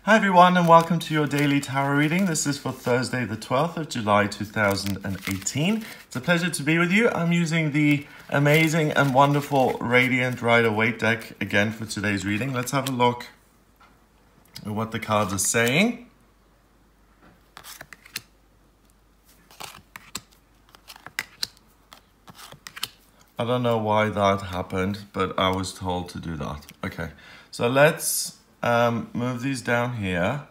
Hi everyone and welcome to your daily tarot reading. This is for Thursday the 12th of July 2018. It's a pleasure to be with you. I'm using the amazing and wonderful Radiant Rider-Waite deck again for today's reading. Let's have a look at what the cards are saying. I don't know why that happened, but I was told to do that. Okay, so let's move these down here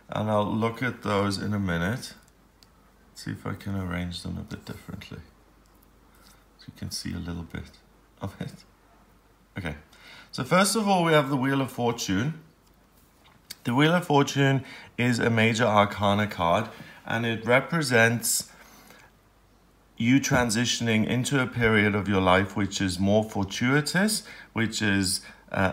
and I'll look at those in a minute. See if I can arrange them a bit differently so you can see a little bit of it. Okay, so first of all we have the Wheel of Fortune. The Wheel of Fortune is a major arcana card and it represents you transitioning into a period of your life which is more fortuitous, which is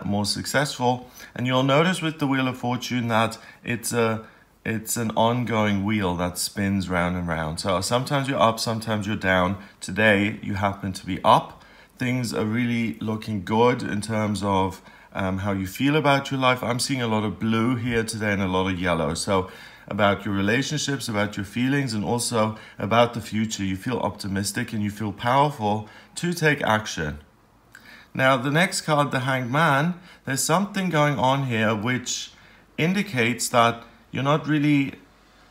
more successful. And you'll notice with the Wheel of Fortune that it's an ongoing wheel that spins round and round. So sometimes you're up, sometimes you're down. Today you happen to be up. Things are really looking good in terms of how you feel about your life. I'm seeing a lot of blue here today and a lot of yellow. So about your relationships, about your feelings, and also about the future. You feel optimistic and you feel powerful to take action. Now, the next card, the Hanged Man, there's something going on here which indicates that you're not really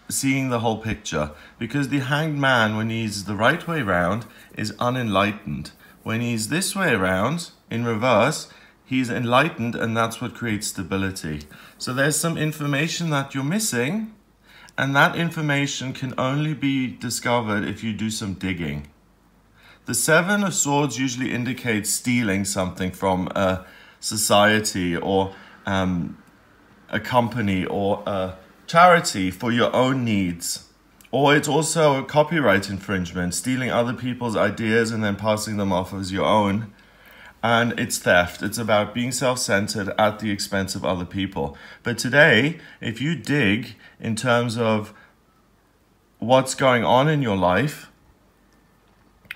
seeing the whole picture, because the Hanged Man, when he's the right way around, is unenlightened. When he's this way around, in reverse, he's enlightened, and that's what creates stability. So there's some information that you're missing, and that information can only be discovered if you do some digging. The Seven of Swords usually indicates stealing something from a society or a company or a charity for your own needs. Or it's also a copyright infringement, stealing other people's ideas and then passing them off as your own. And it's theft. It's about being self-centered at the expense of other people. But today, if you dig in terms of what's going on in your life,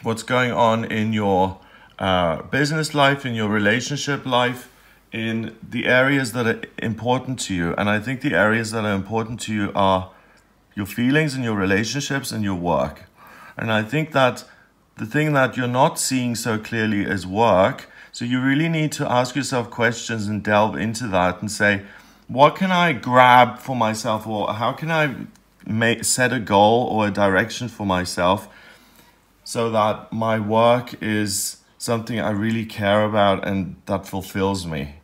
what's going on in your business life, in your relationship life, in the areas that are important to you. And I think the areas that are important to you are your feelings and your relationships and your work. And I think that the thing that you're not seeing so clearly is work. So you really need to ask yourself questions and delve into that and say, what can I grab for myself, or how can I set a goal or a direction for myself so that my work is something I really care about and that fulfills me.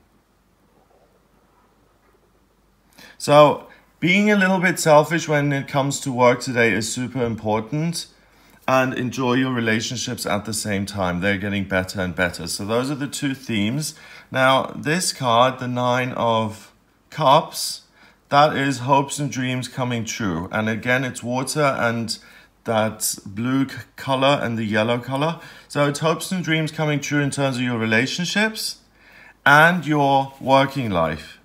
So being a little bit selfish when it comes to work today is super important, and enjoy your relationships at the same time. They're getting better and better. So those are the two themes. Now this card, the Nine of Cups, that is hopes and dreams coming true. And again, it's water and that blue color and the yellow color. So it's hopes and dreams coming true in terms of your relationships and your working life.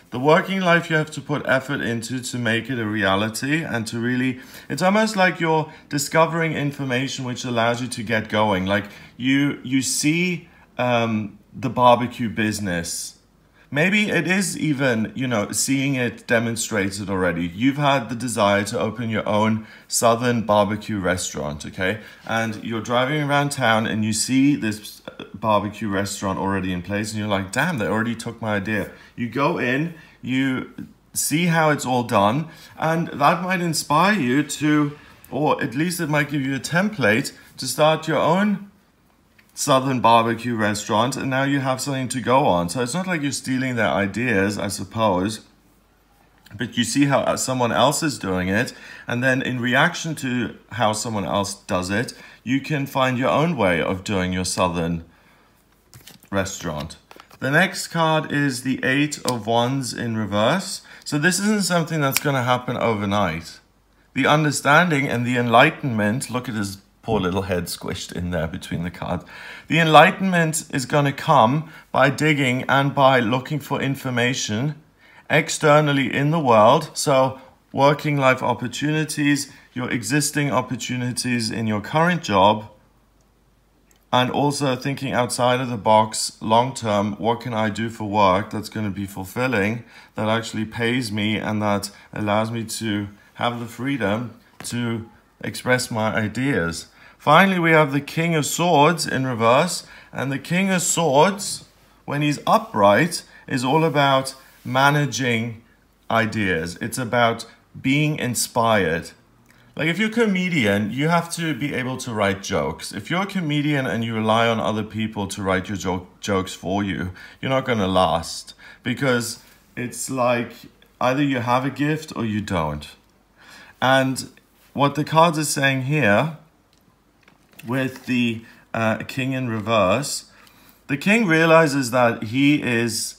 The working life you have to put effort into to make it a reality and to really, it's almost like you're discovering information which allows you to get going. Like you see the barbecue business. Maybe it is even, seeing it demonstrated already. You've had the desire to open your own southern barbecue restaurant, okay? And you're driving around town and you see this barbecue restaurant already in place and you're like, damn, they already took my idea. You go in, you see how it's all done, and that might inspire you to, or at least it might give you a template to start your own southern barbecue restaurant, and now you have something to go on. So it's not like you're stealing their ideas, I suppose, but you see how someone else is doing it, and then in reaction to how someone else does it, you can find your own way of doing your southern restaurant. The next card is the Eight of Wands in reverse. So this isn't something that's going to happen overnight. The understanding and the enlightenment, look at his poor little head squished in there between the cards. The enlightenment is going to come by digging and by looking for information externally in the world. So working life opportunities, your existing opportunities in your current job, and also thinking outside of the box, long term, what can I do for work that's going to be fulfilling, that actually pays me and that allows me to have the freedom to express my ideas. Finally, we have the King of Swords in reverse, and the King of Swords, when he's upright, is all about managing ideas. It's about being inspired. Like if you're a comedian, you have to be able to write jokes. If you're a comedian and you rely on other people to write your jokes for you, you're not going to last, because it's like either you have a gift or you don't. And what the cards are saying here with the king in reverse, the king realizes that he is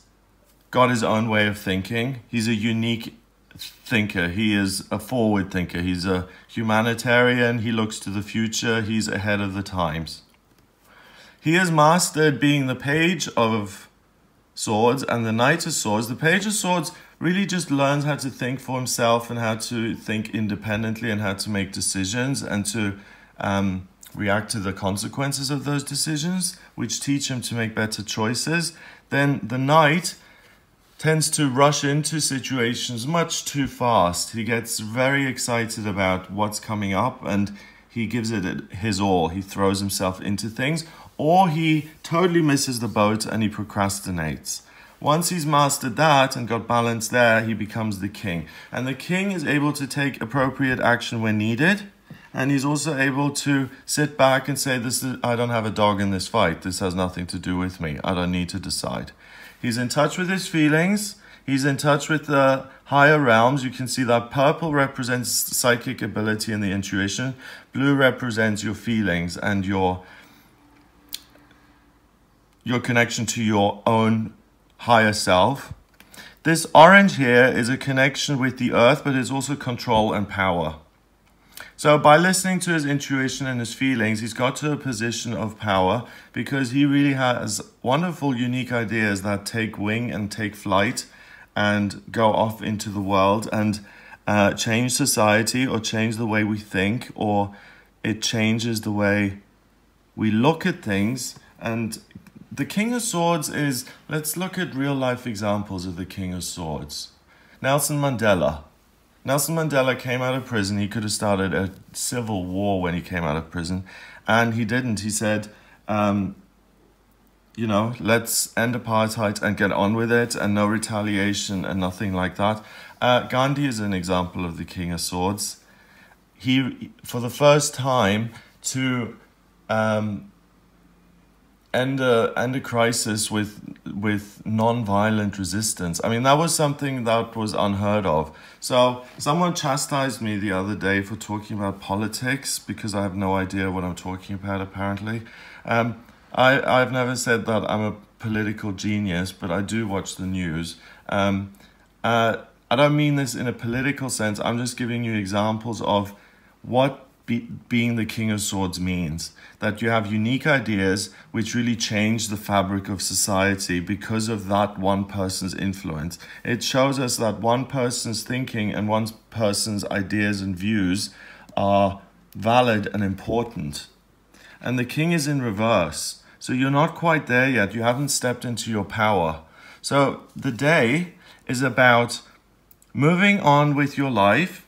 got his own way of thinking. He's a unique thinker. He is a forward thinker. He's a humanitarian. He looks to the future. He's ahead of the times. He has mastered being the Page of Swords and the Knight of Swords. The Page of Swords really just learns how to think for himself and how to think independently and how to make decisions and to react to the consequences of those decisions, which teach him to make better choices. Then the Knight tends to rush into situations much too fast. He gets very excited about what's coming up and he gives it his all. He throws himself into things, or he totally misses the boat and he procrastinates. Once he's mastered that and got balance there, he becomes the king. And the king is able to take appropriate action when needed. And he's also able to sit back and say, I don't have a dog in this fight. This has nothing to do with me. I don't need to decide. He's in touch with his feelings. He's in touch with the higher realms. You can see that purple represents psychic ability and the intuition. Blue represents your feelings and your connection to your own higher self. This orange here is a connection with the earth, but it's also control and power. So by listening to his intuition and his feelings, he's got to a position of power because he really has wonderful, unique ideas that take wing and take flight and go off into the world and change society or change the way we think, or it changes the way we look at things. And the King of Swords is, let's look at real life examples of the King of Swords. Nelson Mandela. Nelson Mandela came out of prison. He could have started a civil war when he came out of prison, and he didn't. He said, let's end apartheid and get on with it, and no retaliation and nothing like that. Gandhi is an example of the King of Swords. He, for the first time, to end a crisis with non-violent resistance. I mean, that was something that was unheard of. So someone chastised me the other day for talking about politics because I have no idea what I'm talking about, apparently. I've never said that I'm a political genius, but I do watch the news. I don't mean this in a political sense. I'm just giving you examples of what being the King of Swords means. That you have unique ideas which really change the fabric of society because of that one person's influence. It shows us that one person's thinking and one person's ideas and views are valid and important. And the king is in reverse. So you're not quite there yet. You haven't stepped into your power. So the day is about moving on with your life,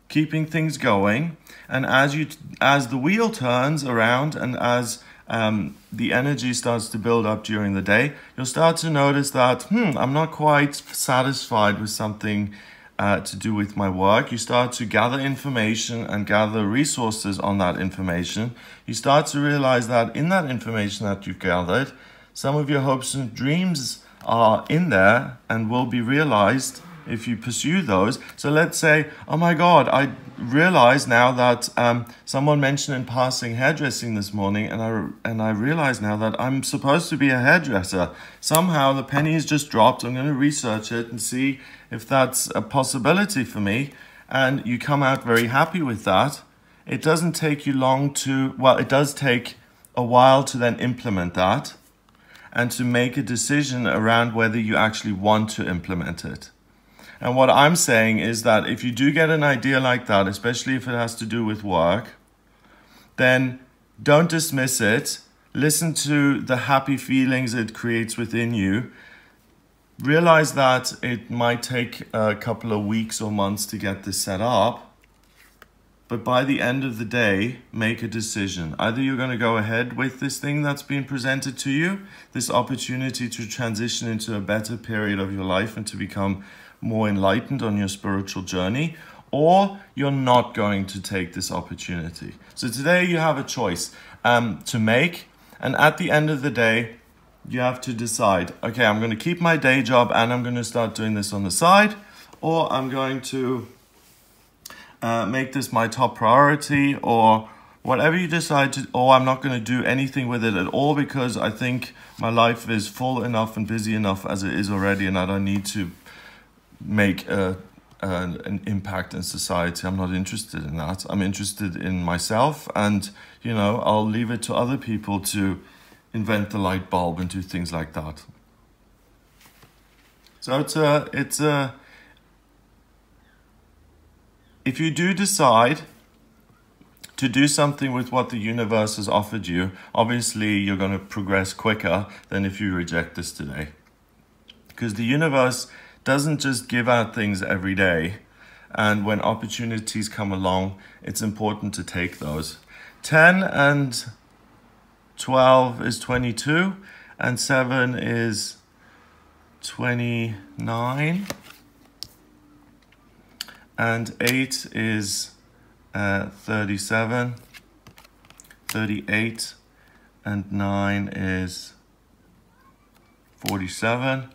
keeping things going, and as the wheel turns around and as the energy starts to build up during the day, you'll start to notice that, I'm not quite satisfied with something to do with my work. You start to gather information and gather resources on that information. You start to realize that in that information that you've gathered, some of your hopes and dreams are in there and will be realized if you pursue those. So let's say, oh my God, I realize now that someone mentioned in passing hairdressing this morning, and I realize now that I'm supposed to be a hairdresser. Somehow the penny has just dropped. I'm going to research it and see if that's a possibility for me. And you come out very happy with that. It doesn't take you long to, well, it does take a while to then implement that and to make a decision around whether you actually want to implement it. And what I'm saying is that if you do get an idea like that, especially if it has to do with work, then don't dismiss it. Listen to the happy feelings it creates within you. Realize that it might take a couple of weeks or months to get this set up. But by the end of the day, make a decision. Either you're going to go ahead with this thing that's been presented to you, this opportunity to transition into a better period of your life and to become more enlightened on your spiritual journey, or you're not going to take this opportunity. So today you have a choice to make. And at the end of the day, you have to decide, okay, I'm going to keep my day job and I'm going to start doing this on the side, or I'm going to make this my top priority, or whatever you decide to, or I'm not going to do anything with it at all because I think my life is full enough and busy enough as it is already and I don't need to make an impact in society. I'm not interested in that. I'm interested in myself, and you know, I'll leave it to other people to invent the light bulb and do things like that. So if you do decide to do something with what the universe has offered you, obviously you're going to progress quicker than if you reject this today. Because the universe doesn't just give out things every day. And when opportunities come along, it's important to take those. 10 and 12 is 22, and 7 is 29. And 8 is 37, 38, and 9 is 47.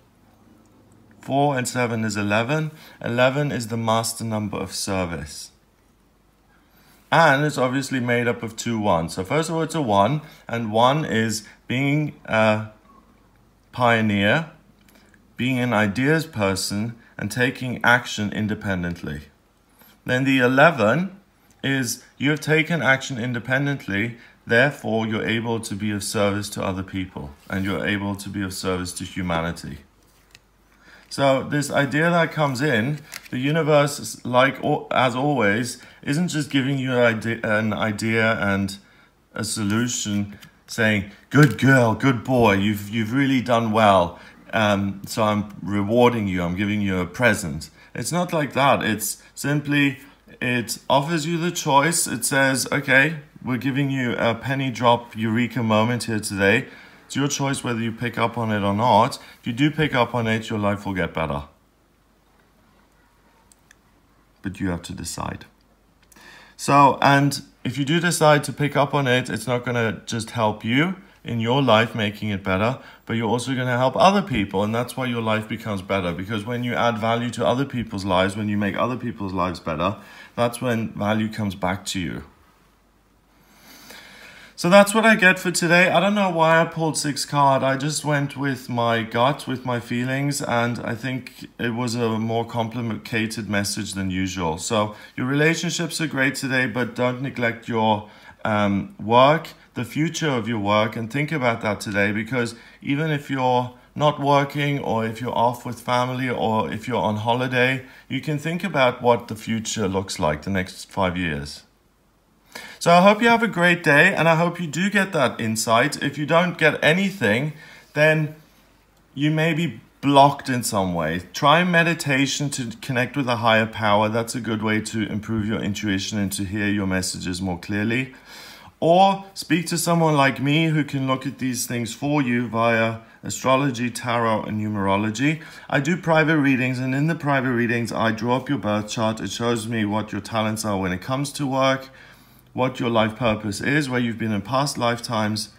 4 and 7 is 11. 11 is the master number of service. And it's obviously made up of two ones. So first of all, it's a 1, and 1 is being a pioneer, being an ideas person, and taking action independently. Then the 11 is you have taken action independently, therefore you're able to be of service to other people and you're able to be of service to humanity. So this idea that comes in, the universe, like as always, isn't just giving you an idea and a solution saying, good girl, good boy, you've really done well. So I'm rewarding you, I'm giving you a present. It's not like that. It's simply, it offers you the choice. It says, okay, we're giving you a penny drop eureka moment here today. It's your choice whether you pick up on it or not. If you do pick up on it, your life will get better. But you have to decide. So, and if you do decide to pick up on it, it's not going to just help you in your life making it better, but you're also going to help other people, and that's why your life becomes better. Because when you add value to other people's lives, when you make other people's lives better, that's when value comes back to you. So that's what I get for today. I don't know why I pulled 6 cards. I just went with my gut, with my feelings, and I think it was a more complicated message than usual. So your relationships are great today, but don't neglect your work, the future of your work, and think about that today, because even if you're not working, or if you're off with family, or if you're on holiday, you can think about what the future looks like the next 5 years. So I hope you have a great day, and I hope you do get that insight. If you don't get anything, then you may be blocked in some way. Try meditation to connect with a higher power. That's a good way to improve your intuition and to hear your messages more clearly. Or speak to someone like me who can look at these things for you via astrology, tarot, and numerology. I do private readings, and in the private readings, I draw up your birth chart. It shows me what your talents are when it comes to work, what your life purpose is, where you've been in past lifetimes,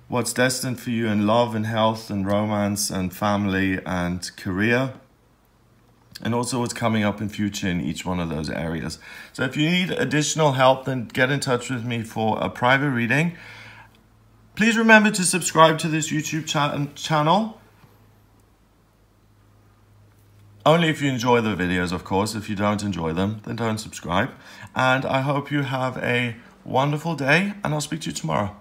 what's destined for you in love and health and romance and family and career, and also what's coming up in future in each one of those areas. So if you need additional help, then get in touch with me for a private reading. Please remember to subscribe to this YouTube channel. Only if you enjoy the videos, of course. If you don't enjoy them, then don't subscribe. And I hope you have a wonderful day, and I'll speak to you tomorrow.